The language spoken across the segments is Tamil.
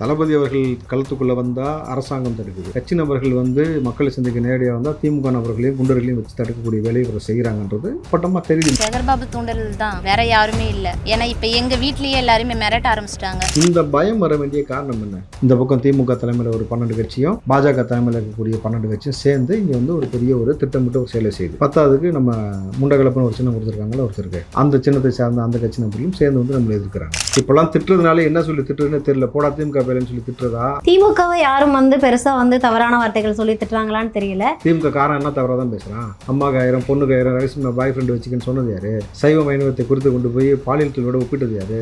தளபதி அவர்கள் களத்துக்குள்ளே வந்தால் அரசாங்கம் தடுக்குது. கட்சி நபர்கள் மக்களை சந்திக்க நேரடியாக வந்தால் திமுக நபர்களையும் குண்டர்களையும் வச்சு தடுக்கக்கூடிய வேலையை இவர் செய்கிறாங்கன்றது பட்டமாக தெரியுது. சேகர்பாபு தூண்டல் தான், வேற யாருமே இல்லை. ஏன்னா இப்போ எங்கள் வீட்லேயே எல்லாருமே மிரட்ட ஆரம்பிச்சிட்டாங்க. இந்த பயம் வர வேண்டிய காரணம் என்ன? இந்த பக்கம் திமுக தலைமையில் ஒரு 12 கட்சியும் பாஜக தலைமையில் இருக்கக்கூடிய 12 கட்சியும் சேர்ந்து இங்கே ஒரு பெரிய ஒரு திட்டமிட்டு ஒரு செயலை செய்யுது. 10வது நம்ம முண்டகலப்பன்னு ஒரு சின்னம் கொடுத்துருக்காங்களா ஒருத்தருக்கு, அந்த சின்னத்தை சார்ந்த அந்த கட்சி நபர்களும் சேர்ந்து நம்மளை எதிர்க்கிறாங்க. இப்பெல்லாம் திட்டுறதுனால என்ன சொல்லி திட்டுறதுன்னு தெரியல. போடா திமுக பேலன்னு சொல்லி திட்டுறதா? திமுகவை யாரும் பெருசா தவறான வார்த்தைகள் சொல்லி திட்டுறாங்களான்னு தெரியல. திமுக காரன் என்ன தவறா தான் பேசுறான். அம்மாக்கு 1000 பொண்ணுக்கு 1000 ரகசியமா பாய் ஃப்ரெண்டு வச்சுக்கன்னு சொன்னது யாரு? சைவ வைணவத்தை குறித்து கொண்டு போய் பாலியல் தொழிலோட ஒப்பிட்டது யாரு?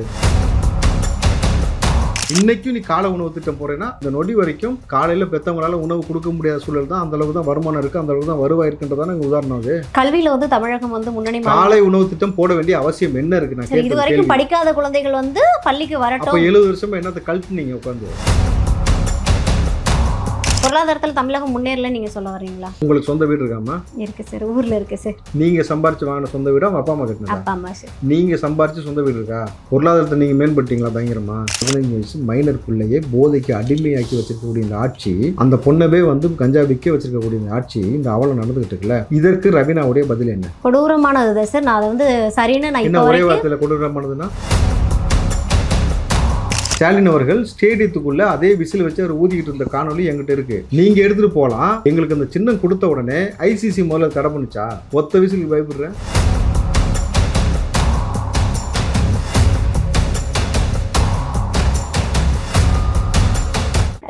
இன்னைக்கும் நீ காலை உணவு திட்டம் போறேன்னா இந்த நொடி வரைக்கும் காலையில பெத்தவங்களால உணவு கொடுக்க முடியாத சூழல் தான். அந்த அளவுக்கு தான் வருமானம் இருக்கு, அந்த அளவுக்கு தான் வருவாய் இருக்குன்றதான உதாரணம். அது கல்வியில தமிழகம் முன்னணி. காலை உணவு திட்டம் போட வேண்டிய அவசியம் என்ன இருக்கு? நான் இது வரைக்கும் படிக்காத குழந்தைகள் பள்ளிக்கு வரட்டும். அப்ப 70 வருஷமா என்னத்தை கழட்டு நீங்க உட்காந்து பொருளாதாரத்தில் தமிழகம் முன்னேறல நீங்க சொல்ல வர்றீங்களா? உங்களுக்கு சொந்த வீடு இருக்காமா? இருக்கு சார், ஊர்ல இருக்கு சார். நீங்க சம்பாரிச்சு வாங்கின சொந்த வீடு அவங்க அப்பா அம்மா கட்டினதா? அப்பா அம்மா சார். நீங்க சம்பாரிச்சு சொந்த வீடு இருக்கா? பொருளாதாரத்தை நீங்க மேம்பட்டீங்களா? பயங்கரமா 15 வயசு மைனர் பிள்ளையே போதைக்கு அடிமையாக்கி வச்சிருக்கக்கூடிய இந்த ஆட்சி, அந்த பொண்ணவே கஞ்சா விற்க வச்சிருக்கக்கூடிய இந்த ஆட்சி இந்த அவலம் நடந்துகிட்டு இருக்குல்ல. இதற்கு ரவீனாவுடைய பதில் என்ன? கொடூரமானது சார். நான் அதை சரின்னு நான் என்ன ஒரே வார்த்தையில கொடூரமானதுன்னா, ஸ்டாலின் அவர்கள் ஸ்டேடியத்துக்குள்ள அதே விசில் வச்சு அவர் ஊதிக்கிட்டு இருந்த காணொலி எங்கிட்ட இருக்கு. நீங்க எடுத்துட்டு போலாம். எங்களுக்கு அந்த சின்னம் கொடுத்த உடனே ஐசிசி முதல்ல தடை பண்ணுச்சா? ஒத்த விசிலுக்கு பயப்படுறேன்.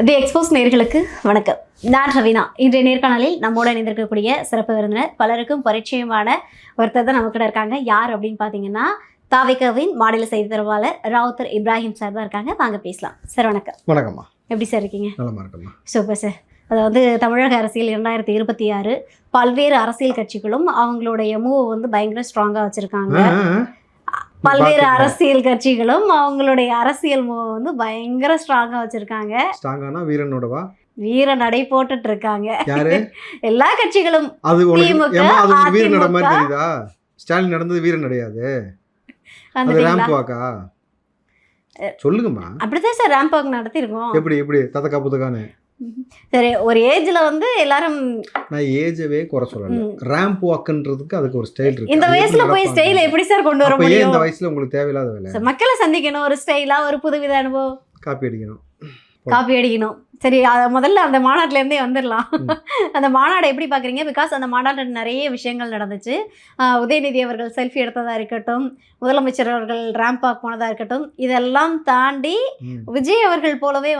தி எக்ஸ்போஸ் நேயர்களுக்கு வணக்கம். நான் ரவீனா. இன்றைய நேர்காணலில் நம்மோட இணைந்திருக்கக்கூடிய சிறப்பு விருந்தினர், பலருக்கும் பரிச்சயமான ஒருத்தர் தான் நமக்கிட்ட இருக்காங்க. யார் அப்படின்னு பார்த்தீங்கன்னா, தாவேகாவின் மாநில செய்தி தொடர்பாளர் ராவுத்தர் இப்ராஹிம் சார் தான் இருக்காங்க. வாங்க பேசலாம். சார் வணக்கம். வணக்கம்மா. எப்படி சார் இருக்கீங்க? நலமா இருக்கம்மா. Super sir. அதாவது தமிழக அரசியல் 2026 பல்வேறு அரசியல் கட்சிகளும் அவங்களுடைய மூவ் பயங்கர ஸ்ட்ராங்கா வச்சிருக்காங்க. பல்வேறு அரசியல் கட்சிகளும் அவங்களுடைய அரசியல் மூவ் பயங்கர ஸ்ட்ராங்கா வச்சிருக்காங்க. ஸ்ட்ராங்கானா வீரனோடவா? வீர நடை போட்டுட்டு இருக்காங்க. யாரு? எல்லா கட்சிகளும். அது வீர நட மாதிரி தெரியுதா? ஸ்டாலின் நடந்தது வீர நடையாது, ரேம்ப் வாக்கா? சொல்லுங்கம்மா. அப்படிதான் சார் ரேம்ப் வாக் நடத்திருக்கோம். எப்படி ததக்கா புதக்கானு? சரி, ஒரு ஏஜ்ல எல்லாரும், நான் ஏஜவே குறை சொல்லல. ரேம்ப் வாக்ன்றதுக்கு அதுக்கு ஒரு ஸ்டைல் இருக்கு. இந்த வயசுல போய் ஸ்டைல் எப்படி சார் கொண்டு வர முடியும்? இந்த வயசுல உங்களுக்கு தேவையில்லாத வேலை. மக்களை சந்திக்கணும், ஒரு ஸ்டைலா, ஒரு புதுவித அனுபவம். காப்பி அடிக்கணும். சரி, முதல்ல அந்த மாநாட்டிலேருந்தே வந்துடலாம். அந்த மாநாடு எப்படி பார்க்குறீங்க? பிகாஸ் அந்த மாநாட்டில் நிறைய விஷயங்கள் நடந்துச்சு. உதயநிதி அவர்கள் செல்ஃபி எடுத்ததாக இருக்கட்டும், முதலமைச்சர் அவர்கள் ரேம்ப் வாக் போனதாக இருக்கட்டும், இதெல்லாம் தாண்டி விஜய் அவர்கள் போலவே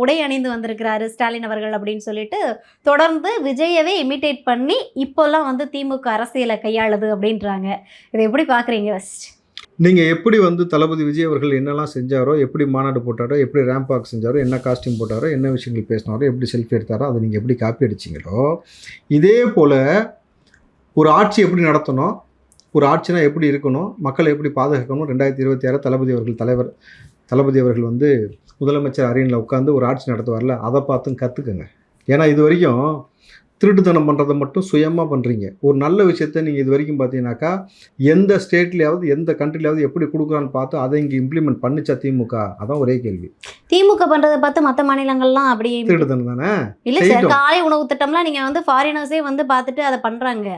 உடை அணிந்து வந்திருக்கிறாரு ஸ்டாலின் அவர்கள் அப்படின்னு சொல்லிட்டு தொடர்ந்து விஜயவே இமிட்டேட் பண்ணி இப்போல்லாம் திமுக அரசியலை கையாளுது அப்படின்றாங்க. இதை எப்படி பார்க்குறீங்க ஃபஸ்ட்? நீங்கள் எப்படி தளபதி விஜய் அவர்கள் என்னெல்லாம் செஞ்சாரோ, எப்படி மாநாடு போட்டாரோ, எப்படி ரேம்ப் வாக் செஞ்சாரோ, என்ன காஸ்டியூம் போட்டாரோ, என்ன விஷயங்கள் பேசினாரோ, எப்படி செல்ஃபி எடுத்தாரோ, அதை நீங்கள் எப்படி காப்பி அடிச்சிங்களோ, இதே போல் ஒரு ஆட்சி எப்படி நடத்தணும், ஒரு ஆட்சினா எப்படி இருக்கணும், மக்களை எப்படி பாதுகாக்கணும், 2026 தளபதி அவர்கள் முதலமைச்சர் அரியணையில் உட்காந்து ஒரு ஆட்சி நடத்த வரல. அதை பார்த்தும் கற்றுக்குங்க. ஏன்னா இது வரைக்கும் திருட்டுத்தனம் பண்ணுறதை மட்டும் சுயமாக பண்ணுறீங்க. ஒரு நல்ல விஷயத்த நீங்கள் இது வரைக்கும் பார்த்தீங்கன்னாக்கா எந்த ஸ்டேட்லேயாவது எந்த கண்ட்ரிலையாவது எப்படி கொடுக்குறான்னு பார்த்து அதை இங்கே இம்ப்ளிமெண்ட் பண்ணிச்சா திமுக? அதான் ஒரே கேள்வி. திமுக பண்ணுறதை பார்த்து மற்ற மாநிலங்கள்லாம் அப்படி திருட்டுத்தனம் தானே? இல்லை சார், காலை உணவு திட்டம்லாம் நீங்கள் ஃபாரினர்ஸே பார்த்துட்டு அதை பண்ணுறாங்க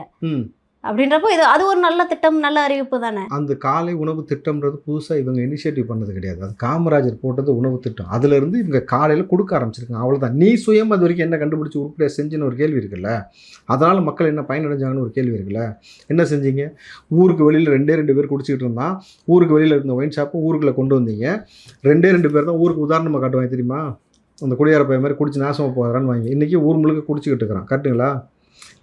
அப்படின்றப்போ இது அது ஒரு நல்ல திட்டம், நல்ல அறிவிப்பு தானே. அந்த காலை உணவு திட்டம்ன்றது புதுசாக இவங்க இனிஷியேட்டிவ் பண்ணது கிடையாது. அது காமராஜர் போட்டது உணவு திட்டம். அதுலேருந்து இவங்க காலையில் கொடுக்க ஆரம்பிச்சிருக்காங்க. அவ்வளோதான். நீ சுயம் அது வரைக்கும் என்ன கண்டுபிடிச்சி உருப்படியாக செஞ்சுன்னு ஒரு கேள்வி இருக்குல்ல. அதனால் மக்கள் என்ன பயனடைஞ்சாங்கன்னு ஒரு கேள்வி இருக்குல்ல. என்ன செஞ்சீங்க? ஊருக்கு வெளியில் 2 பேர் குடிச்சிக்கிட்டு இருந்தான். ஊருக்கு வெளியில் இருந்த ஒயின் ஷாப்பை ஊருக்குள்ளே கொண்டு வந்தீங்க. 2 பேர் தான் ஊருக்கு உதாரணமாக காட்டுவாங்க தெரியுமா? அந்த குடியார பையன் மாதிரி குடிச்சு நாசமாக போகிறான்னு வாங்கி இன்றைக்கி ஊர் முழுக்க குடிச்சிக்கிட்டு இருக்கிறான். கரெக்டுங்களா?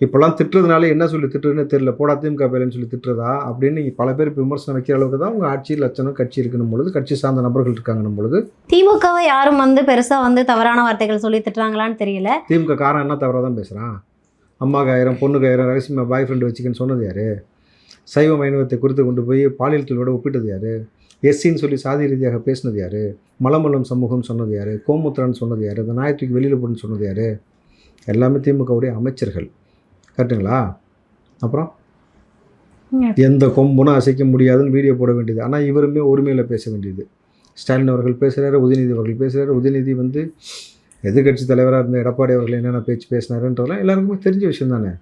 இப்போல்லாம் திட்டுறதுனால என்ன சொல்லி திட்டுறதுன்னு தெரியல. போடா திமுக பேலன்னு சொல்லி திட்டுறதா அப்படின்னு பல பேர் விமர்சனம் வைக்கிற அளவுக்கு தான் உங்கள் ஆட்சி லட்சணம் கட்சி இருக்கணும் பொழுது, கட்சி சார்ந்த நபர்கள் இருக்காங்கன்னும் பொழுது திமுகவை யாரும் பெருசா தவறான வார்த்தைகள் சொல்லி திட்டுறாங்களான்னு தெரியல. திமுக காரன் என்ன தவறாக தான் பேசுகிறான். அம்மாக்கு 1000 பொண்ணுக்கு 1000 ரகசியமா பாய் ஃப்ரெண்டு வச்சுக்கன்னு சொன்னது யாரு? சைவ வைணவத்தை குறித்து கொண்டு போய் பாலியல் தொழிலோட ஒப்பிட்டது யாரு? எஸ்சின்னு சொல்லி சாதி ரீதியாக பேசினது யாரு? மலமல்லம் சமூகம் சொன்னது யாரு? கோமுத்திரான்னு சொன்னது யாரு? இந்த நாயத்துக்கு வெளியில் போட்டுன்னு சொன்னது யாரு? எல்லாமே திமுகவுடைய அமைச்சர்கள். கரெக்டுங்களா? அப்புறம் எந்த கொம்புனும் அசைக்க முடியாதுன்னு வீடியோ போட வேண்டியது. ஆனால் இவருமே உரிமையில் பேச வேண்டியது. ஸ்டாலின் அவர்கள் பேசுகிறாரு, உதயநிதி அவர்கள் பேசுகிறாரு. உதயநிதி வந்து எதிர்க்கட்சி தலைவராக இருந்த எடப்பாடி அவர்கள் என்னென்ன பேச்சு பேசினாருன்றதெல்லாம் எல்லாருக்குமே தெரிஞ்ச விஷயம் தானே.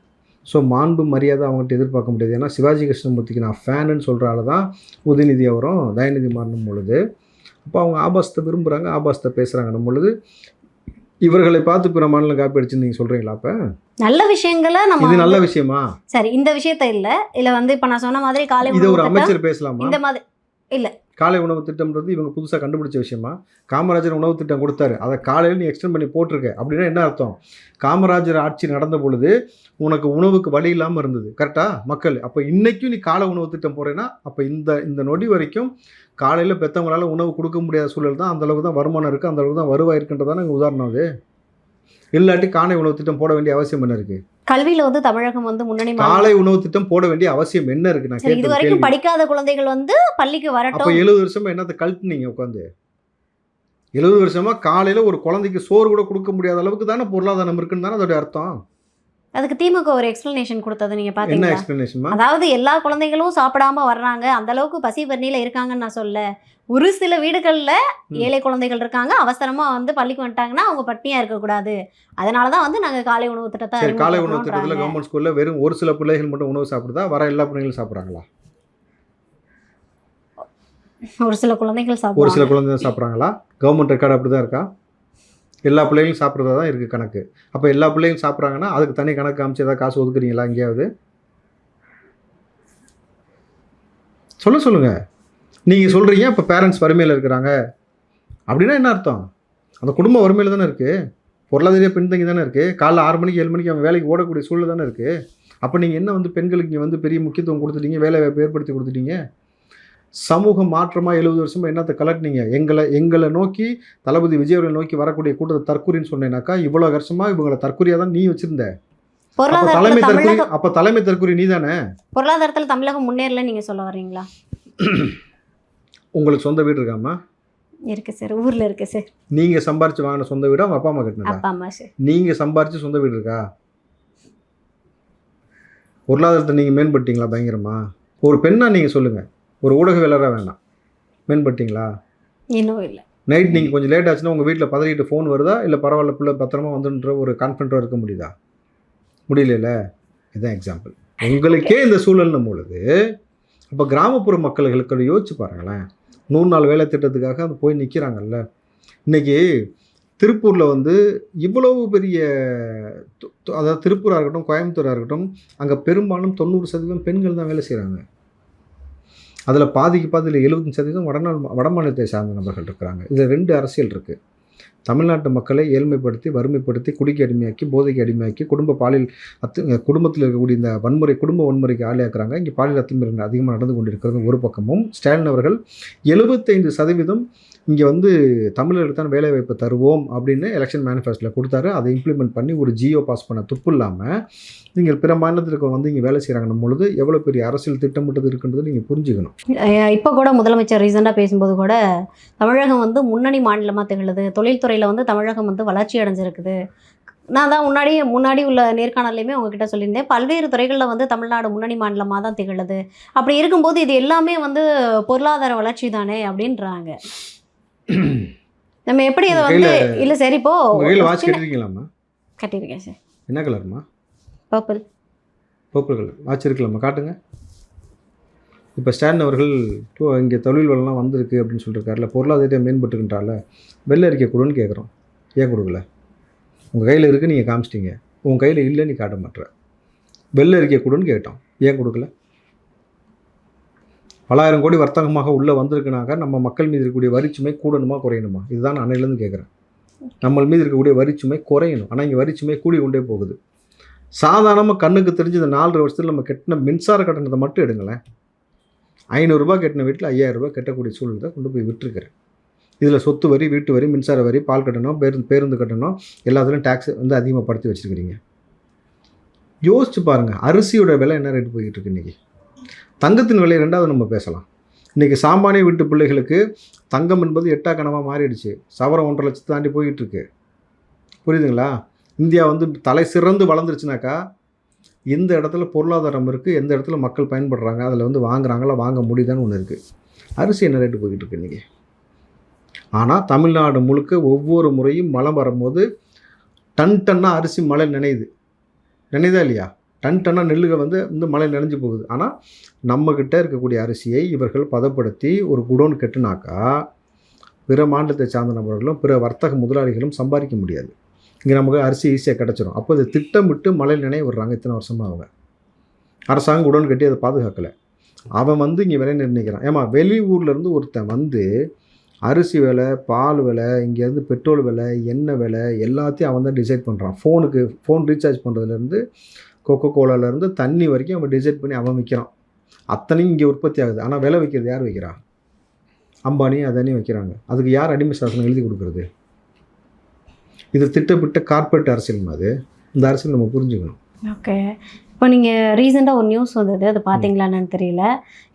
ஸோ மாண்பு மரியாதை அவங்கள்ட்ட எதிர்பார்க்க முடியாது. ஏன்னா சிவாஜி கிருஷ்ணமூர்த்திக்கு நான் ஃபேனுன்னு சொல்கிற ஆள் தான் உதயநிதி அவரும் தயநிதி மாறனும் பொழுது. அப்போ அவங்க ஆபாசத்தை விரும்புகிறாங்க, ஆபாசத்தை பேசுகிறாங்கன்னும் பொழுது இவர்களை பார்த்து பிற மாநிலம் காப்பி அடிச்சுன்னு நீங்கள் சொல்கிறீங்களா? அப்போ நல்ல விஷயங்களை நம்ம இது நல்ல விஷயமா? சரி, இந்த விஷயத்த இல்லை இல்லை வந்து இப்போ நான் சொன்ன மாதிரி காலை இதை உணவு ஒரு திட்டம், அமைச்சர் பேசலாமா? இந்த மாதிரி இல்லை. காலை உணவு திட்டம்ன்றது இவங்க புதுசாக கண்டுபிடிச்ச விஷயமா? காமராஜர் உணவு திட்டம் கொடுத்தாரு, அதை காலையில் நீ எக்ஸ்டெண்ட் பண்ணி போட்டிருக்க அப்படின்னா என்ன அர்த்தம்? காமராஜர் ஆட்சி நடந்த பொழுது உனக்கு உணவுக்கு வழி இல்லாமல் இருந்தது, கரெக்டா மக்கள்? அப்போ இன்றைக்கும் நீ காலை உணவு திட்டம் போகிறேன்னா அப்போ இந்த நொடி வரைக்கும் காலையில் பெற்றவங்களால் உணவு கொடுக்க முடியாத சூழல் தான். அந்தளவுக்கு தான் வருமானம் இருக்குது, அந்தளவுக்கு தான் வருவாய் இருக்குன்றதான உதாரணம் அது. இல்லாட்டி காலை உணவு திட்டம் போட வேண்டிய அவசியம் என்ன இருக்குது? கல்வியில வந்து தமிழகம் வந்து முன்னணி காலை உணவு திட்டம் போட வேண்டிய அவசியம் என்ன இருக்குது? நான் சரி, இது கேட்குற வரைக்கும் கேள்வி. படிக்காத குழந்தைகள் வந்து பள்ளிக்கு அப்போ வரட்டும். 70 வருஷமா என்னத்தை கழட்டுனீங்க உட்காந்து? 70 வருஷமா காலையில் ஒரு குழந்தைக்கு சோறு கூட கொடுக்க முடியாத அளவுக்கு தானே பொருளாதாரம் இருக்குன்னு தானே அதோட அர்த்தம். அதுக்கு திமுக ஒரு எக்ஸ்பிளனேஷன் கொடுத்தது நீங்க என்ன பாத்தீங்களா? எக்ஸ்பிளனேஷன்மா? அதாவது எல்லா குழந்தைகளும் சாப்பிடாம வர்றாங்க, அந்த அளவுக்கு பசி பட்டினியில இருக்காங்கன்னு நான் சொல்ல. ஒரு சில வீடுகள்ல ஏழை குழந்தைகள் இருக்காங்க, அவசரமா வந்து பள்ளிக்கு வந்துட்டாங்கன்னா அவங்க பட்டினியா இருக்கக்கூடாது, அதனாலதான் வந்து நாங்க காலை உணவு திட்டத்தை சரி, காலை உணவு திட்டத்தில் அறிமுகப்படுத்துறோம்ன்றாங்க. கவர்மெண்ட் ஸ்கூலில் வெறும் ஒரு சில பிள்ளைகள் மட்டும் உணவு சாப்பிடுதா? வர எல்லா பிள்ளைகளும் சாப்பிட்றாங்களா? ஒரு சில குழந்தைகள் ஒரு சில சாப்பிடுவாங்க. குழந்தை சாப்பிட்றாங்களா? கவர்மெண்ட் ரெக்கார்டு அப்படி தான் இருக்கா? எல்லா பிள்ளைகளும் சாப்பிட்றதா தான் இருக்குது கணக்கு. அப்போ எல்லா பிள்ளைகளும் சாப்பிட்றாங்கன்னா அதுக்கு தனி கணக்கு காமிச்சு ஏதாவது காசு ஒதுக்குறீங்களா எங்கேயாவது? சொல்லுங்கள். நீங்கள் சொல்கிறீங்க இப்போ பேரண்ட்ஸ் வறுமையில் இருக்கிறாங்க அப்படின்னா என்ன அர்த்தம்? அந்த குடும்பம் வறுமையில் தானே இருக்குது, பொருளாதார பின்தங்கி தானே இருக்குது, காலைல 6 மணிக்கு 7 மணிக்கு அவன் வேலைக்கு ஓடக்கூடிய சூழல் தானே இருக்குது. அப்போ நீங்கள் என்ன வந்து பெண்களுக்கு இங்கே வந்து பெரிய முக்கியத்துவம் கொடுத்துட்டீங்க, வேலை வாய்ப்பு ஏற்படுத்தி கொடுத்துட்டீங்க. சமூக மாற்றமாக 70 வருஷமாக என்னத்தை கலட்டினீங்க? எங்களை நோக்கி தளபதி விஜய் அவர்களை நோக்கி வரக்கூடிய கூட்டத்தை தற்கொலைன்னு சொன்னேனாக்கா இவ்வளோ வருஷமாக இவங்களை தற்கொலையாக தான் நீ வச்சுருந்த. அப்போ தலைமை தற்கொலை நீ தானே. பொருளாதாரத்தில் தமிழகம் முன்னேறல நீங்க சொல்ல வர்றீங்களா? உங்களுக்கு சொந்த வீடு இருக்காமா? இருக்கு சார், ஊர்ல இருக்கு சார். நீங்கள் சம்பாரிச்சு வாங்கின சொந்த வீடு அவங்க அப்பா அம்மா கட்டினதா? அப்பா அம்மா சார். நீங்கள் சம்பாரிச்சு சொந்த வீடு இருக்கா? பொருளாதாரத்தை நீங்கள் மேம்பட்டீங்களா பயங்கரமா? ஒரு பெண்ணா நீங்கள் சொல்லுங்கள், ஒரு ஊடகவியலராக வேண்டாம், மேம்பட்டீங்களா? இன்னும் இல்லை. நைட் நீங்கள் கொஞ்சம் லேட் ஆச்சுன்னா உங்கள் வீட்டில் பதறிட்டு ஃபோன் வருதா? இல்லை பரவாயில்ல பிள்ளை பத்திரமா வந்துன்ற ஒரு கான்ஃபிடென்ட்டாக இருக்க முடியுதா? முடியல. இதுதான் எக்ஸாம்பிள். உங்களுக்கே இந்த சூழல்னும் பொழுது அப்போ கிராமப்புற மக்களுக்கு யோசிச்சு பாருங்களேன். 100 நாள் வேலை திட்டத்துக்காக அது போய் நிற்கிறாங்கல்ல. இன்றைக்கி திருப்பூரில் வந்து இவ்வளவு பெரிய அதாவது திருப்பூராக இருக்கட்டும், கோயம்புத்தூராக இருக்கட்டும், அங்கே பெரும்பாலும் 90% பெண்கள் தான் வேலை செய்கிறாங்க. அதில் பாதிக்கு பாதியில் 75% வட மாநிலத்தை சார்ந்த நபர்கள் இருக்கிறாங்க. இதில் 2 அரசியல் இருக்குது. தமிழ்நாட்டு மக்களை ஏழ்மைப்படுத்தி, வறுமைப்படுத்தி, குடிக்கு அடிமையாக்கி, போதைக்கு அடிமையாக்கி, குடும்பத்தில் இருக்கக்கூடிய இந்த குடும்ப வன்முறைக்கு ஆளையாக்குறாங்க. இங்கே பாலியல் அத்துமீறல் அதிகமாக நடந்து கொண்டிருக்கிறது ஒரு பக்கமும். ஸ்டாலின் அவர்கள் 75% இங்கே வந்து தமிழர்களுக்கு தான் வேலைவாய்ப்பு தருவோம் அப்படின்னு எலெக்ஷன் மேனிஃபெஸ்டோவில் கொடுத்தாரு. அதை இம்ப்ளிமெண்ட் பண்ணி ஒரு ஜியோ பாஸ் பண்ண துப்பு இல்லாமல் நீங்கள் பிற மாநிலத்திற்கு வந்து இங்கே வேலை செய்கிறாங்கன்னும் பொழுது எவ்வளோ பெரிய அரசியல் திட்டமிட்டது இருக்குன்றது நீங்கள் புரிஞ்சுக்கணும். இப்போ கூட முதலமைச்சர் ரீசெண்டாக பேசும்போது கூட தமிழகம் வந்து முன்னணி மாநிலமாக திகழுது, தொழில்துறையில் வந்து தமிழகம் வந்து வளர்ச்சி அடைஞ்சிருக்குது. நான் தான் முன்னாடி உள்ள நேர்காணலையுமே உங்ககிட்ட சொல்லியிருந்தேன், பல்வேறு துறைகளில் வந்து தமிழ்நாடு முன்னணி மாநிலமாக தான் திகழுது. அப்படி இருக்கும்போது இது எல்லாமே வந்து பொருளாதார வளர்ச்சி தானே அப்படின்றாங்க. நம்ம எப்படி அதை வந்து இல்லை சரி இப்போ வாட்ச் கட்டிருக்கீங்களாம்மா? கட்டியிருக்கேன் சார். என்ன கலர்மா? பர்பிள் கலர் வாட்ச் இருக்கலாமா? காட்டுங்க. இப்போ ஸ்டாலின் அவர்கள் இங்கே தொழில் வளம்லாம் வந்திருக்கு அப்படின்னு சொல்லியிருக்காருல, பொருளாதாரத்தை மேம்பட்டுக்கின்றால, வெள்ளை அறிக்கை கொடுன்னு கேட்குறோம். ஏன் கொடுக்கல? உங்கள் கையில் இருக்குது, நீங்கள் காமிச்சிட்டிங்க. உங்கள் கையில் இல்லை, நீ காட்ட மாட்டுற. வெள்ளை அறிக்கை கொடுன்னு கேட்டோம், ஏன் கொடுக்கல? பலாயிரம் கோடி வர்த்தகமாக உள்ளே வந்திருக்குனாக்கா நம்ம மக்கள் மீது இருக்கக்கூடிய வரிச்சுமை கூடணுமா குறையணுமா? இதுதான் நான் அன்னையிலேருந்து கேட்குறேன். நம்ம மீது இருக்கக்கூடிய வரிச்சுமை குறையணும். ஆனால் இங்கே வரிச்சுமை கூடி கொண்டே போகுது. சாதாரணமாக கண்ணுக்கு தெரிஞ்சு இந்த 4 வருஷத்தில் நம்ம கட்டின மின்சார கட்டணத்தை மட்டும் எடுங்களேன். 500 ரூபாய் கட்டின வீட்டில் 5000 ரூபாய் கட்டக்கூடிய சூழ்நிலை கொண்டு போய் விட்டுருக்கிறேன். இதில் சொத்து வரி, வீட்டு வரி, மின்சார வரி, பால் கட்டணம், பேருந்து கட்டணம், எல்லாத்துலேயும் டேக்ஸ் வந்து அதிகமாகப்படுத்தி வச்சுருக்கிறீங்க. யோசிச்சு பாருங்கள், அரிசியோட விலை என்ன ரேட்டு போய்கிட்டு இருக்கு இன்றைக்கி. தங்கத்தின் விலை 2வது நம்ம பேசலாம். இன்றைக்கி சாமானிய வீட்டு பிள்ளைகளுக்கு தங்கம் என்பது 8ஆ கனவாக மாறிடுச்சு. சவரம் 1.5 லட்சத்தை தாண்டி போய்கிட்டுருக்கு. புரியுதுங்களா? இந்தியா வந்து தலை சிறந்து வளர்ந்துருச்சுனாக்கா எந்த இடத்துல பொருளாதாரம் இருக்குது, எந்த இடத்துல மக்கள் பயன்படுறாங்க, அதில் வந்து வாங்குறாங்களா, வாங்க முடியுதான்னு ஒன்று இருக்குது. அரிசி என்ன ரேட்டு போய்கிட்டு இருக்கு இன்றைக்கி? ஆனால் தமிழ்நாடு முழுக்க ஒவ்வொரு முறையும் மழை வரும்போது டன்னாக அரிசி மழை நினைதா இல்லையா? டன்னாக நெல்லுக வந்து இந்த மழை நனைஞ்சு போகுது. ஆனால் நம்மக்கிட்ட இருக்கக்கூடிய அரிசியை இவர்கள் பதப்படுத்தி ஒரு குடோன் கட்டுனாக்கா பிற மாநிலத்தை சார்ந்த நபர்களும் பிற வர்த்தக முதலாளிகளும் சம்பாதிக்க முடியாது. இங்கே நமக்கு அரிசி ஈஸியாக கிடச்சிரும். அப்போ இதை திட்டமிட்டு மழை நினைய விடுறாங்க. இத்தனை வருஷமாக அவங்க அரசாங்கம் குடோன் கட்டி அதை பாதுகாக்கலை. அவன் வந்து இங்கே விலை நிர்ணயிக்கிறான். ஏமா வெளியூர்லேருந்து ஒருத்தன் வந்து அரிசி விலை, பால் விலை, இங்கேருந்து பெட்ரோல் விலை, எண்ணெய் விலை எல்லாத்தையும் அவன் தான் டிசைட் பண்ணுறான். ஃபோன் ரீசார்ஜ் பண்ணுறதுலேருந்து கொக்கோ கோலாலேருந்து தண்ணி வரைக்கும் அவன் டிசைட் பண்ணி அவன் விற்கிறான். அத்தனையும் இங்கே உற்பத்தி ஆகுது. ஆனால் விலை வைக்கிறது யார் வைக்கிறா? அம்பானி அதானியும் வைக்கிறாங்க. அதுக்கு யார் அடிமை சாசனம் எழுதி கொடுக்குறது? இது திட்டமிட்ட கார்ப்பரேட் அரசியல் அது. இந்த அரசியல் நம்ம புரிஞ்சுக்கணும். ஓகே. இப்போ நீங்கள் ரீசெண்டாக ஒரு நியூஸ் வந்தது, அது பார்த்தீங்களான்னு தெரியல.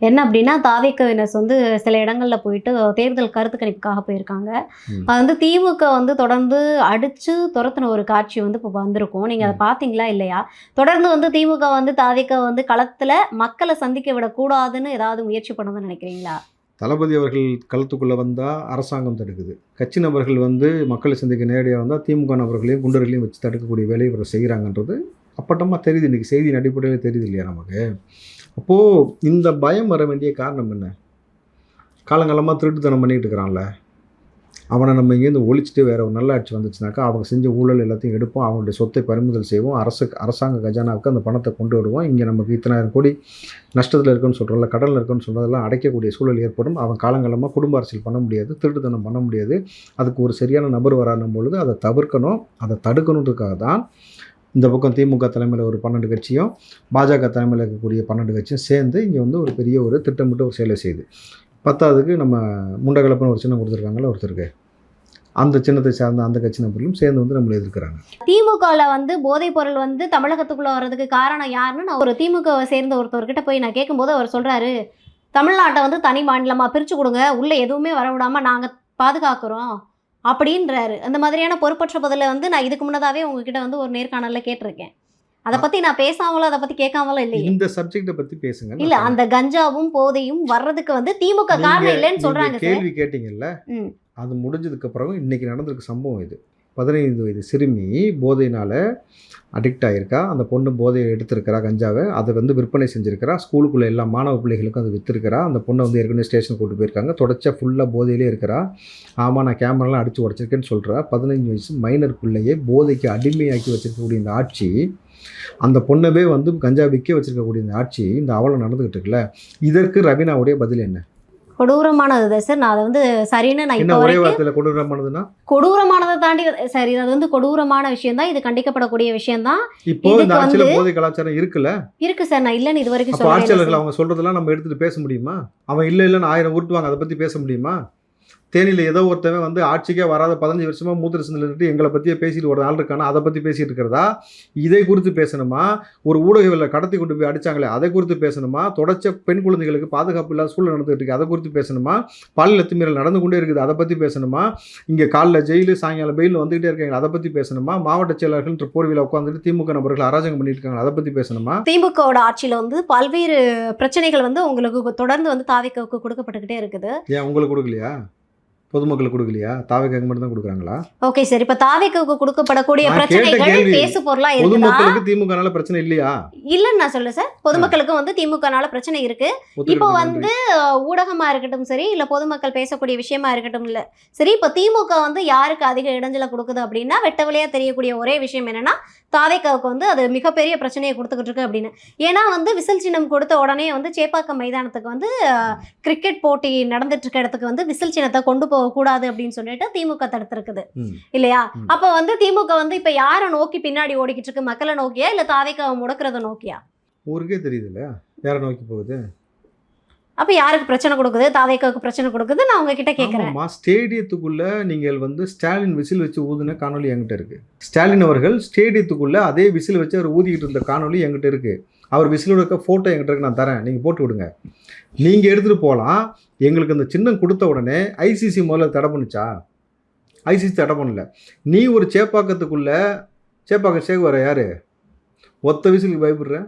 என்ன அப்படின்னா, தாவேக்கவினர்ஸ் வந்து சில இடங்களில் போயிட்டு தேர்தல் கருத்து கணிப்புக்காக போயிருக்காங்க. அது வந்து திமுக வந்து தொடர்ந்து அடித்து துரத்துன ஒரு காட்சி வந்து இப்போ வந்திருக்கும். நீங்கள் அதை பார்த்தீங்களா இல்லையா? தொடர்ந்து வந்து திமுக வந்து தாவேக்க வந்து களத்தில் மக்களை சந்திக்க விடக்கூடாதுன்னு ஏதாவது முயற்சி பண்ணணும்னு நினைக்கிறீங்களா? தளபதி அவர்கள் களத்துக்குள்ளே வந்தால் அரசாங்கம் தடுக்குது. கட்சி நபர்கள் வந்து மக்களை சந்திக்க நேரடியாக வந்தால் திமுக நபர்களையும் குண்டர்களையும் வச்சு தடுக்கக்கூடிய வேலையை இவர் செய்கிறாங்கன்றது அப்பட்டமாக தெரியுது. இன்றைக்கி செய்தியின் அடிப்படையில் தெரியுது இல்லையா நமக்கு? அப்போது இந்த பயம் வர வேண்டிய காரணம் என்ன? காலங்காலமாக திருட்டுத்தனம் பண்ணிகிட்டு இருக்கிறான்ல, அவனை நம்ம இங்கேருந்து ஒழிச்சிட்டு வேறு ஒரு நல்ல ஆட்சி வந்துச்சுனாக்கா அவங்க செஞ்ச ஊழல் எல்லாத்தையும் எடுப்போம், அவங்களுடைய சொத்தை பறிமுதல் செய்வோம், அரசாங்க கஜானாவுக்கு அந்த பணத்தை கொண்டு விடுவோம். இங்கே நமக்கு இத்தனாயிரம் கோடி நஷ்டத்தில் இருக்குன்னு சொல்கிறோம்ல, கடலில் இருக்குன்னு சொல்கிறதெல்லாம் அடைக்கக்கூடிய சூழல் ஏற்படும். அவன் காலங்காலமாக குடும்ப அரசியல் பண்ண முடியாது, திருட்டுத்தனம் பண்ண முடியாது. அதுக்கு ஒரு சரியான நபர் வரானும் பொழுது அதை தவிர்க்கணும், அதை தடுக்கணுன்றதுக்காக தான் இந்த பக்கம் திமுக தலைமையில் ஒரு 12 கட்சியும் பாஜக தலைமையில் இருக்கக்கூடிய 12 கட்சியும் சேர்ந்து இங்கே வந்து ஒரு பெரிய ஒரு திட்டமிட்டு ஒரு செயலை செய்யுது. பத்தாவதுக்கு நம்ம முண்டகலப்புன்னு ஒரு சின்னம் கொடுத்துருக்காங்களா ஒருத்தருக்கு, அந்த சின்னத்தை சார்ந்த அந்த கட்சி நபர்களும் சேர்ந்து வந்து நம்மளை எதிர்க்கிறாங்க. திமுகவில் வந்து போதைப் பொருள் வந்து தமிழகத்துக்குள்ளே வர்றதுக்கு காரணம் யாருன்னு நான் ஒரு திமுகவை சேர்ந்த ஒருத்தர்கிட்ட போய் நான் கேட்கும்போது அவர் சொல்கிறாரு, தமிழ்நாட்டை வந்து தனி மாநிலமாக பிரித்து கொடுங்க, உள்ளே எதுவுமே வர விடாமல் நாங்கள் பாதுகாக்கிறோம் அப்படின்றாரு. அந்த மாதிரியான பொறுப்பற்ற பதிலை வந்து நான் இதுக்கு முன்னதாகவே உங்ககிட்ட வந்து ஒரு நேர்காணலில் கேட்டிருக்கேன். அதை பற்றி நான் பேசாமலும் அதை பற்றி கேட்காமலும் இல்லையே. இந்த சப்ஜெக்டை பற்றி பேசுங்க. இல்லை, அந்த கஞ்சாவும் போதையும் வர்றதுக்கு வந்து திமுக காரணம் இல்லைன்னு சொல்கிறாங்க. கேள்வி கேட்டீங்கல்ல, அது முடிஞ்சதுக்கு அப்புறம் இன்றைக்கி நடந்திருக்க சம்பவம் இது. 15 வயது சிறுமி போதையினால் அடிக்ட் ஆகிருக்கா. அந்த பொண்ணு போதையை எடுத்திருக்கிறா, கஞ்சாவை அதை வந்து விற்பனை செஞ்சுருக்கிறா. ஸ்கூலுக்குள்ளே எல்லா மாணவ பிள்ளைகளுக்கும் அது விற்றுருக்கிறா. அந்த பொண்ணை வந்து ஏற்கனவே ஸ்டேஷனுக்கு கூட்டு போயிருக்காங்க. தொடர்ச்சியாக ஃபுல்லாக போதையிலே இருக்கிறா. ஆமாம், நான் கேமராலாம் அடித்து உடச்சிருக்கேன்னு சொல்கிறா. 15 வயசு மைனர் பிள்ளையே போதைக்கு அடிமையாக்கி வச்சுருக்கக்கூடிய இந்த ஆட்சி, அந்த பொண்ணவே வந்து கஞ்சா விற்க வச்சுருக்கக்கூடிய இந்த ஆட்சி இந்த அவலம் நடந்துக்கிட்டு இருக்குல்ல, இதற்கு ரவீனாவுடைய பதில் என்ன? கொடூரமானது சார். நான் அதை வந்து சரின்னு நான் என்ன ஒரே வார்த்தையில் கொடூரமானதுன்னா, கொடூரமானதை தாண்டி சரி, அது வந்து கொடூரமான விஷயம் தான், இது கண்டிக்கப்படக்கூடிய விஷயம் தான். இப்போ இந்த ஆட்சியில போதை கலாச்சாரம் இருக்குல்ல, இருக்கு சார். நான் இல்லைன்னு இது வரைக்கும் சொல்ல ஆட்சியாளர்கள் அவங்க சொல்றதெல்லாம் நம்ம எடுத்துட்டு பேச முடியுமா? அவன் இல்லைன்னு 1000 உருட்டுவாங்க, அதை பத்தி பேச முடியுமா? தேனியில் ஏதோ ஒருத்தவன் வந்து ஆட்சிக்கே வராத 15 வருஷமாக மூத்திர சிந்தில் இருந்துட்டு எங்களை பற்றியே பேசிட்டு ஒரு ஆள் இருக்கானா, அதை பற்றி பேசிகிட்டு இருக்கிறதா? இதை குறித்து பேசணுமா? ஒரு ஊடகங்களில் கடத்தி கொண்டு போய் அடித்தாங்களே அதை குறித்து பேசணுமா? தொடர்ச்சியாக பெண் குழந்தைகளுக்கு பாதுகாப்பு இல்லாத சூழல் நடந்துகிட்டு இருக்குது, அதை குறித்து பேசணுமா? பாலியல் அத்துமீறல் நடந்து கொண்டே இருக்குது, அதை பற்றி பேசணுமா? இங்கே காலைல ஜெயிலு சாயங்காலம் பெயில் வந்துகிட்டே இருக்காங்க, அதை பற்றி பேசணுமா? மாவட்ட செயலாளர்கள் போர்வையில் உட்காந்துட்டு திமுக நபர்கள் அராஜகம் பண்ணிட்டு இருக்காங்க, அதை பற்றி பேசணுமா? திமுகவோட ஆட்சியில் வந்து பல்வேறு பிரச்சனைகள் வந்து உங்களுக்கு தொடர்ந்து வந்து தாவேக்காவுக்கு கொடுக்கப்பட்டுக்கிட்டே இருக்குது. ஏன் உங்களுக்கு கொடுக்கலையா? பொதுமக்களுக்கு கொடுக்கலையா? தாவேக்காவுக்கு மட்டும் தான் கொடுக்குறாங்களா? ஓகே சார், இப்போ தாவேக்காவுக்கு கொடுக்கப்படக்கூடிய பிரச்சனைகள் பேசு பொருளா இருக்கு. பொதுமக்களுக்கு திமுகனால பிரச்சனை இல்லையா? இல்லன்னு நான் சொல்ல சார், பொதுமக்களுக்கு வந்து திமுகனால பிரச்சனை இருக்கு. இப்போ வந்து ஊடகமா இருக்கட்டும் சரி, இல்ல பொதுமக்கள் பேசக்கூடிய விஷயமா இருக்கட்டும் இல்ல சரி, இப்போ திமுக வந்து யாருக்கு அதிக இடைஞ்சலை கொடுக்குது அப்படின்னா, வெட்ட வெளியா தெரியக்கூடிய ஒரே விஷயம் என்னன்னா, தாவேக்காவுக்கு வந்து அது மிகப்பெரிய பிரச்சனையை கொடுத்துக்கிட்டு இருக்கு அப்படின்னு. ஏன்னா வந்து விசில் சின்னம் கொடுத்த உடனே வந்து சேப்பாக்கம் மைதானத்துக்கு வந்து கிரிக்கெட் போட்டி நடந்துட்டு இருக்க இடத்துக்கு வந்து விசில் சின்னத்தை கொண்டு போகக்கூடாது அப்படின்னு சொல்லிட்டு திமுக தடுத்திருக்குது இல்லையா? அப்ப வந்து திமுக வந்து இப்ப யாரை நோக்கி பின்னாடி ஓடிக்கிட்டு இருக்கு? மக்களை நோக்கியா இல்ல தாவேக்காவை முடக்கிறத நோக்கியா? ஊருக்கே தெரியுது இல்ல யாரை நோக்கி போகுது. அப்ப யாருக்கு பிரச்சனை கொடுக்குது? தாவேக்காவுக்கு பிரச்சனை கொடுக்குது. நான் உங்ககிட்ட கேட்கிறேன். ஸ்டேடியத்துக்குள்ள நீங்கள் வந்து ஸ்டாலின் விசில் வச்சு ஊதுன காணொலி என்கிட்ட இருக்கு. ஸ்டாலின் அவர்கள் ஸ்டேடியத்துக்குள்ள அதே விசில் வச்சு அவர் ஊதிக்கிட்டு இருந்த காணொலி என்கிட்ட இருக்கு. அவர் விசிலோட இருக்க ஃபோட்டோ என்கிட்ட இருக்கு, நான் தரேன், நீங்கள் போட்டு விடுங்க. நீங்கள் எடுத்துகிட்டு போகலாம். எங்களுக்கு அந்த சின்னம் கொடுத்த உடனே ஐசிசி முதல்ல தடை பண்ணுச்சா? ஐசிசி தடை பண்ணல. நீ ஒரு சேப்பாக்கத்துக்குள்ளே சேப்பாக்கம் சேகு வர யார் ஒத்த விசிலுக்கு பயப்படுற?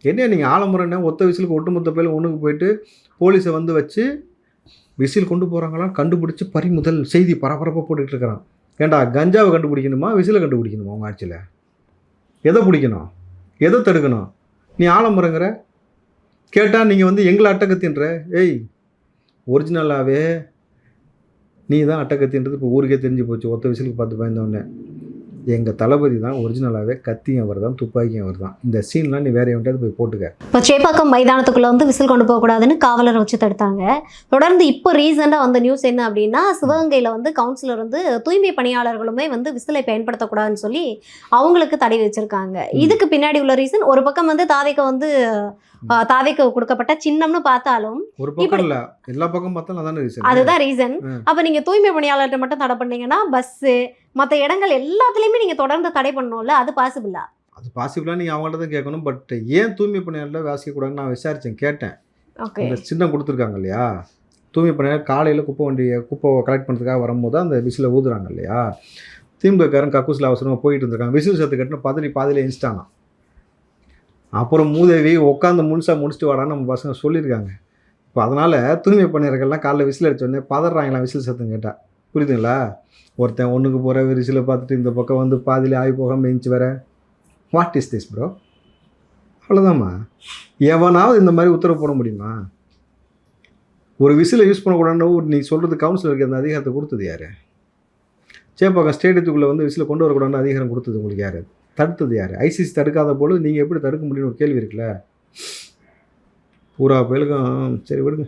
என்ன நீங்கள் ஆலமுறைன்னா ஒத்த விசிலுக்கு ஒட்டுமொத்த பேர் ஒன்றுக்கு போயிட்டு போலீஸை வந்து வச்சு விசில் கொண்டு போகிறாங்களாம் கண்டுபிடிச்சி பறிமுதல் செய்தி பரபரப்பாக போட்டுக்கிட்டு இருக்கிறான். ஏண்டா கஞ்சாவை கண்டுபிடிக்கணுமா விசிலை கண்டுபிடிக்கணுமா உங்கள் ஆட்சியில்? எதை பிடிக்கணும், எதை தடுக்கணும்? நீ ஆலமரங்கிற கேட்டால் நீங்கள் வந்து எங்களை அட்டகத்தின்ற. ஏய், ஒரிஜினலாகவே நீ தான் அட்டகத்தின்றது இப்போ ஊருக்கே தெரிஞ்சு போச்சு. ஒத்த விசிலுக்கு பார்த்து பயந்தவொடனே. எங்கள் தளபதி தான் ஒரிஜினலாகவே கத்தியும் அவர் தான் துப்பாக்கியும் அவர் தான். இந்த சீன்லாம் நீ வேற எவன்ட்டாவது போய் போட்டுக்க. இப்போ சேப்பாக்கம் மைதானத்துக்குள்ளே வந்து விசில் கொண்டு போகக்கூடாதுன்னு காவலரை வச்சு தடுத்தாங்க. தொடர்ந்து இப்போ ரீசெண்டாக வந்த நியூஸ் என்ன அப்படின்னா, சிவகங்கையில் வந்து கவுன்சிலர் வந்து தூய்மை பணியாளர்களுமே வந்து விசிலை பயன்படுத்தக்கூடாதுன்னு சொல்லி அவங்களுக்கு தடை வச்சிருக்காங்க. இதுக்கு பின்னாடி உள்ள ரீசன் ஒரு பக்கம் வந்து தாவேக்கு கொடுக்கப்பட்ட சின்னம்னு பார்த்தாலும் ஒரு பக்கம் இல்லை, எல்லா பக்கம் பார்த்தாலும் அதான ரீசன். அதுதான் ரீசன். அப்போ நீங்கள் தூய்மை பணியாளர்கிட்ட மட்டும் தடை பண்ணீங்கன்னா பஸ்ஸு மற்ற இடங்கள் எல்லாத்துலேயுமே நீங்கள் தொடர்ந்து தடை பண்ணணும்ல, அது பாசிபிளா? அது பாசிபிளாக நீங்கள் அவங்கள்ட்ட தான் கேட்கணும். பட் ஏன் தூய்மை பணியாளர் வாசிக்கக்கூடாதுன்னு நான் விசாரித்தேன், கேட்டேன். ஓகே, இந்த சின்னம் கொடுத்துருக்காங்க இல்லையா, தூய்மை பணியாளர் காலையில் குப்பை கலெக்ட் பண்ணுறதுக்காக வரும்போது அந்த விசிலை ஊதுறாங்க இல்லையா, திமுகக்காரன் கக்கூசில் அவசரமாக போயிட்டு இருந்திருக்காங்க. விசில் சத்து கட்டின பாதியில் இன்ஸ்டானா. அப்புறம் மூதேவி உட்காந்து முடிச்சுட்டு வாடான்னு நம்ம பசங்க சொல்லியிருக்காங்க. இப்போ அதனால் தூய்மை பணியாளர்கள்லாம் காலைல விசில் அடித்தோடனே பதறாங்களாம் விசில் சத்தம் கேட்டால். புரியுதுங்களா? ஒருத்தன் ஒன்றுக்கு போகிற விசிலை பார்த்துட்டு இந்த பக்கம் வந்து பாதியில் ஆகி போகாமல் எஞ்சி வர. What is this bro? அவ்வளோதாம்மா. எவனாவது இந்த மாதிரி உத்தரவு போட முடியுமா? ஒரு விசிலை யூஸ் பண்ணக்கூடாதுன்னு நீ சொல்கிறது கவுன்சிலருக்கு அந்த அதிகாரத்தை கொடுத்தது யார்? சேப்பாக்கம் ஸ்டேடியத்துக்குள்ளே வந்து விசிலை கொண்டு வரக்கூடாதுன்னு அதிகாரம் கொடுத்தது உங்களுக்கு யார்? தடுத்தது யார்? ஐசிசி தடுக்காத போது நீங்கள் எப்படி தடுக்க முடியும்னு ஒரு கேள்வி இருக்குல்ல. பூரா பேருக்கும் சரி விடுங்க.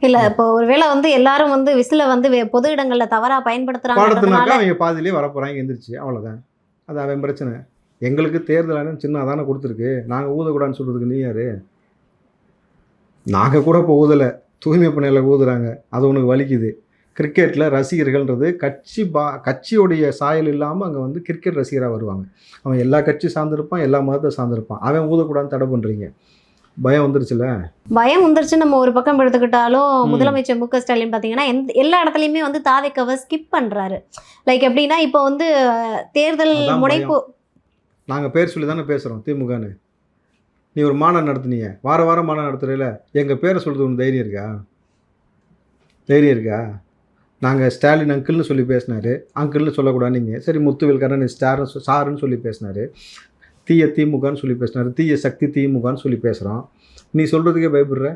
இல்லை, இப்போ ஒருவேளை வந்து எல்லாரும் வந்து விசிலை வந்து பொது இடங்களில் தவறாக பயன்படுத்துகிறாங்க. பாடத்துனாக்கா அவங்க பாதியிலே வரப்போகிறாங்க எந்திரிச்சு, அவ்வளோதான். அது அவன் பிரச்சனை. எங்களுக்கு தேர்தல் சின்ன அதானே கொடுத்துருக்கு, நாங்கள் ஊதக்கூடாதுன்னு சொல்கிறதுக்கு நீ யார்? நாங்கள் கூட இப்போ ஊதலை, தூய்மை பணியாளர் ஊதுறாங்க, அது உனக்கு வலிக்குது. கிரிக்கெட்டில் ரசிகர்கள்ன்றது கட்சியோடைய சாயல் இல்லாமல் அங்கே வந்து கிரிக்கெட் ரசிகராக வருவாங்க. அவன் எல்லா கட்சி சார்ந்திருப்பான், எல்லா மதத்தை சார்ந்திருப்பான். அவன் ஊதக்கூடாதுன்னு தடை பண்ணுறீங்க. பயம் வந்துருச்சுல? பயம் வந்துருச்சு. நம்ம ஒரு பக்கம் எடுத்துக்கிட்டாலும் முதலமைச்சர் மு.க. ஸ்டாலின் பார்த்தீங்கன்னா எல்லா இடத்துலையுமே வந்து தாவேக்காவை ஸ்கிப் பண்ணுறாரு. லைக் எப்படின்னா, இப்போ வந்து தேர்தல் முனைப்பு நாங்கள் பேர் சொல்லி தானே பேசுகிறோம் திமுகன்னு. நீ ஒரு மாநாடு நடத்துனீங்க, வாரம் மாநாடு நடத்துகிறீல, எங்கள் பேரை சொல்கிறது ஒன்று தைரியம் இருக்கா? நாங்கள் ஸ்டாலின் அங்கிள்னு சொல்லி பேசினார், அங்கிள்னு சொல்லக்கூடாது நீங்கள். சரி, முத்துவேல் கருணாநிதி சாருன்னு சொல்லி பேசினார், தீய திமுகன்னு சொல்லி பேசினார், தீய சக்தி திமுகன்னு சொல்லி பேசுகிறோம். நீ சொல்கிறதுக்கே பயப்படுற.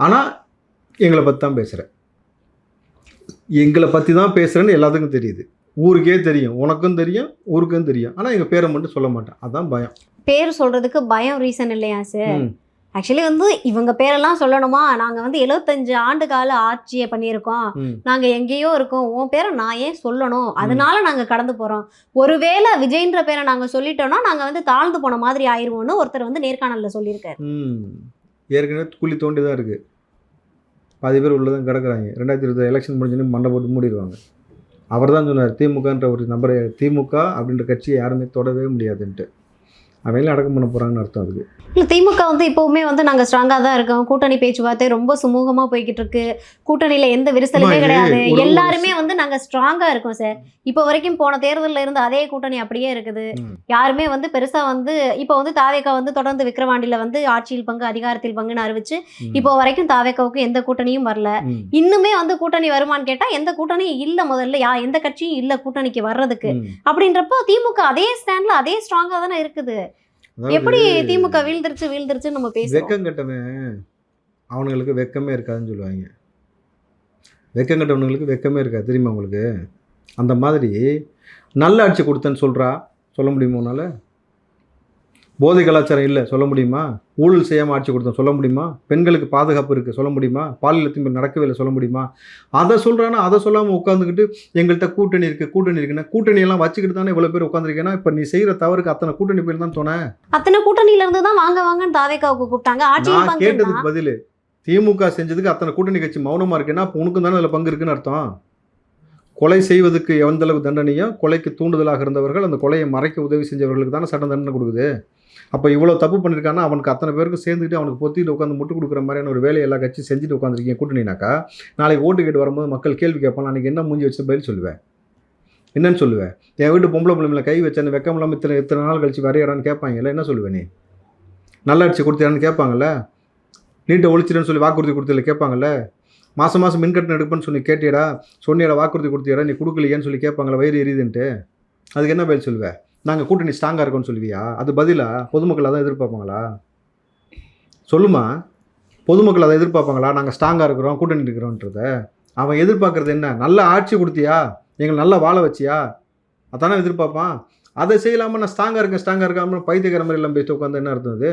ஆனால் எங்களை பற்றி தான் பேசுகிற. எங்களை பற்றி தான் பேசுகிறேன்னு எல்லாத்துக்கும் தெரியுது, ஊருக்கே தெரியும், உனக்கும் தெரியும், ஊருக்கும் தெரியும். ஆனால் எங்கள் பேரை மட்டும் சொல்ல மாட்டேன், அதுதான் பயம். பேர் சொல்கிறதுக்கு பயம் ரீசன் இல்லையா சார்? ஆக்சுவலி வந்து இவங்க பேரெல்லாம் சொல்லணுமா? நாங்கள் வந்து 75 ஆண்டு கால ஆட்சியை பண்ணியிருக்கோம், நாங்கள் எங்கேயோ இருக்கோம், உன் பேரை நான் ஏன் சொல்லணும்? அதனால நாங்கள் கடந்து போகிறோம். ஒருவேளை விஜய்ன்ற பேரை நாங்கள் சொல்லிட்டோம்னா நாங்கள் வந்து தாழ்ந்து போன மாதிரி ஆயிடுவோம்னு ஒருத்தர் வந்து நேர்காணலில் சொல்லியிருக்காரு. ஏற்கனவே குழி தோண்டி தான் இருக்குது, பாதி பேர் உள்ளதான் கிடக்குறாங்க. 2020 எலெக்ஷன் முடிஞ்சுன்னு மண்டை போட்டு மூடிடுவாங்க. அவர் தான் சொன்னார், திமுகன்ற ஒரு நம்பரை, திமுக அப்படின்ற கட்சியை யாருமே தொடவே முடியாதுன்ட்டு. அவையில அடக்கம் பண்ண போகிறாங்கன்னு அர்த்தம். அதுக்கு இல்லை, திமுக வந்து இப்போவுமே வந்து நாங்கள் ஸ்ட்ராங்காக தான் இருக்கோம், கூட்டணி பேச்சுவார்த்தை ரொம்ப சுமூகமாக போய்கிட்டு இருக்கு, கூட்டணியில் எந்த விரிசலுமே கிடையாது, எல்லாருமே வந்து நாங்கள் ஸ்ட்ராங்காக இருக்கோம் சார். இப்போ வரைக்கும் போன தேர்தலில் இருந்து அதே கூட்டணி அப்படியே இருக்குது. யாருமே வந்து பெருசாக வந்து இப்போ வந்து தாவேக்கா வந்து தொடர்ந்து விக்கிரவாண்டியில் வந்து ஆட்சியில் பங்கு அதிகாரத்தில் பங்குன்னு அறிவிச்சு இப்போ வரைக்கும் தாவேக்காவுக்கு எந்த கூட்டணியும் வரல. இன்னுமே வந்து கூட்டணி வருமானு கேட்டால் எந்த கூட்டணியும் இல்லை, முதல்ல எந்த கட்சியும் இல்லை கூட்டணிக்கு வர்றதுக்கு. அப்படின்றப்போ திமுக அதே ஸ்டாண்ட்ல அதே ஸ்ட்ராங்காக தானே இருக்குது. எப்படி திமுக வீழ்ந்துருச்சு நம்ம பேசுறோம்? வெக்கம் கட்டவன் அவனுங்களுக்கு வெக்கமே இருக்காதுன்னு சொல்லுவாங்க. வெக்கம் கட்டவனுங்களுக்கு வெக்கமே இருக்காது, தெரியுமா உங்களுக்கு? அந்த மாதிரி நல்ல ஆட்சி கொடுத்தேன்னு சொல்ல முடியுமா உன்னால்? போதை கலாச்சாரம் இல்லை சொல்ல முடியுமா? ஊழல் செய்யாமல் ஆட்சி கொடுத்தோம் சொல்ல முடியுமா? பெண்களுக்கு பாதுகாப்பு இருக்குது சொல்ல முடியுமா? பாலியல் தீமை நடக்கவே இல்லை சொல்ல முடியுமா? அதை சொல்கிறானா? அதை சொல்லாமல் உட்காந்துக்கிட்டு எங்கள்கிட்ட கூட்டணி இருக்குன்னா கூட்டணியெல்லாம் வச்சுக்கிட்டு தானே இவ்வளோ பேர் உட்காந்துருக்கேன்னா இப்போ நீ செய்கிற தவறுக்கு அத்தனை கூட்டணி பேர் தான் தோண. அத்தனை கூட்டணியில இருந்து தான் வாங்கன்னு தாவேக்காவுக்கு கூப்பிட்டாங்க. நான் கேட்டதுக்கு பதில் திமுக செஞ்சதுக்கு அத்தனை கூட்டணி கட்சி மௌனமாக இருக்குன்னா அப்போ உனக்கும் தானே அதில் பங்கு இருக்குன்னு அர்த்தம். கொலை செய்வதற்கு எந்தளவு தண்டனையும், கொலைக்கு தூண்டுதலாக இருந்தவர்கள் அந்த கொலையை மறைக்க உதவி செஞ்சவர்களுக்கு தானே சட்டம் தண்டனை கொடுக்குது. அப்போ இவ்வளோ தப்பு பண்ணியிருக்காங்கன்னா அவனுக்கு அத்தனை பேருக்கு சேர்ந்துக்கிட்டு அவனுக்கு பொத்திட்டு உட்காந்து முட்டு கொடுக்குற மாதிரியான ஒரு வேலையை எல்லா கட்சியும் செஞ்சுட்டு உட்காந்துருக்கீங்க கூட்டணினாக்கா, நாளைக்கு ஓட்டு கேட்டு வரும்போது மக்கள் கேள்வி கேட்பாங்க, அன்றைக்கி என்ன மூஞ்சி வச்சு பதில் சொல்லுவேன்? என்னன்னு சொல்லுவேன்? என் வீட்டு பொம்பளை பிள்ளைங்களை கை வச்சேன்னு வெக்கம் இல்லாமல் இத்தனை நாள் கழிச்சு வரையறான்னு கேட்பாங்கல்ல, என்ன சொல்லுவேன்? நீ நல்லாட்சி கொடுத்தியான்னு கேட்பாங்கல்ல, நீட்டை ஒழிச்சிடுன்னு சொல்லி வாக்குறுதி கொடுத்ததில்ல கேட்பாங்கல்ல. மாதம் மாதம் மின்கட்டணம் எடுப்பேன்னு சொல்லி கேட்டியடா, சொன்னியடா, வாக்குறுதி கொடுத்தியடா, நீ கொடுக்கலையேன்னு சொல்லி கேட்பாங்களா வயிறு எரியுதுன்ட்டு? அதுக்கு என்ன பதில் சொல்லுவேன்? நாங்கள் கூட்டணி ஸ்ட்ராங்காக இருக்கோன்னு சொல்லுவியா? அது பதிலா? பொதுமக்கள் அதான் எதிர்பார்ப்பாங்களா? சொல்லுமா, பொதுமக்கள் அதை எதிர்பார்ப்பாங்களா? நாங்கள் ஸ்ட்ராங்காக இருக்கிறோம், கூட்டணி இருக்கிறோன்றத. அவன் எதிர்பார்க்குறது என்ன? நல்ல ஆட்சி கொடுத்தியா, எங்களை நல்லா வாழ வச்சியா, அதானே எதிர்பார்ப்பான். அதை செய்யலாமல் நான் ஸ்ட்ராங்காக இருக்கேன், ஸ்ட்ராங்காக இருக்காமல் பைத்தியக்கார மாதிரி எல்லாம் பேசிட்டு உட்காந்து என்ன அர்த்தம் அது?